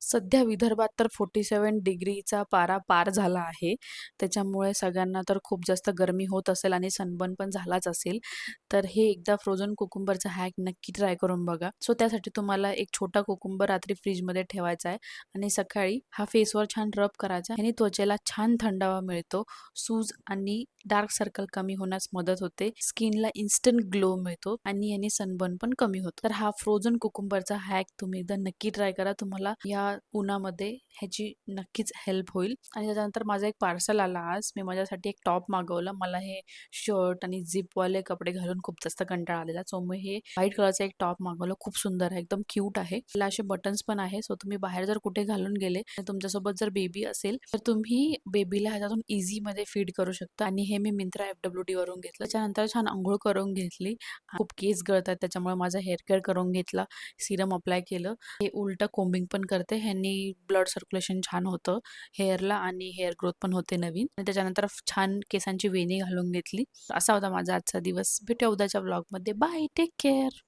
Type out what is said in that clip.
सध्या विदर्भात तर 47 डिग्रीचा पारा पार झाला आहे. त्याच्यामुळे सगळ्यांना तर खूप जास्त गरमी होत असेल आणि सनबर्न पण झालाच असेल. तर हे एकदा फ्रोझन कुकुंबरचा हॅक नक्की ट्राय करून बघा. सो त्यासाठी तुम्हाला एक छोटा कुकुंबर रात्री फ्रिजमध्ये ठेवायचा आहे आणि सकाळी हा फेसवर छान रब करायचा आणि त्वचेला छान थंडावा मिळतो. सूज आणि डार्क सर्कल कमी होण्यास मदत होते. स्किनला इन्स्टंट ग्लो मिळतो आणि याने सनबर्न पण कमी होतो. तर हा फ्रोझन कुकुंबरचा हॅक तुम्ही एकदा नक्की ट्राय करा. तुम्हाला या उन्हामध्ये ह्याची नक्कीच हेल्प होईल. आणि त्याच्यानंतर माझा एक पार्सल आला आज. मी माझ्यासाठी एक टॉप मागवला. मला हे शर्ट आणि झिपवाले कपडे घालून खूप जास्त कंटाळा आलेला. सो मी हे व्हाईट कलरचा एक टॉप मागवलं. खूप सुंदर आहे, एकदम क्यूट आहे. त्याला असे बटन्स पण आहे. सो तुम्ही बाहेर जर कुठे घालून गेले आणि तुमच्यासोबत जर बेबी असेल तर तुम्ही बेबीला ह्याच्यातून इझी मध्ये फीड करू शकता. आणि हे मी मिंत्रा FWD वरून घेतलं. त्याच्यानंतर छान अंघोळ करून घेतली. खूप केस गळतात त्याच्यामुळे माझा हेअर केअर करून घेतला. सिरम अप्लाय केलं. हे उलटं कोम्बिंग पण करते. ह्यांनी ब्लड सर्क्युलेशन छान होतं हेअरला आणि हेअर ग्रोथ पण होते नवीन. आणि त्याच्यानंतर छान केसांची वेणी घालून घेतली. असा होता माझा आजचा दिवस. भेटूया उद्याच्या व्लॉगमध्ये. Bye, take care.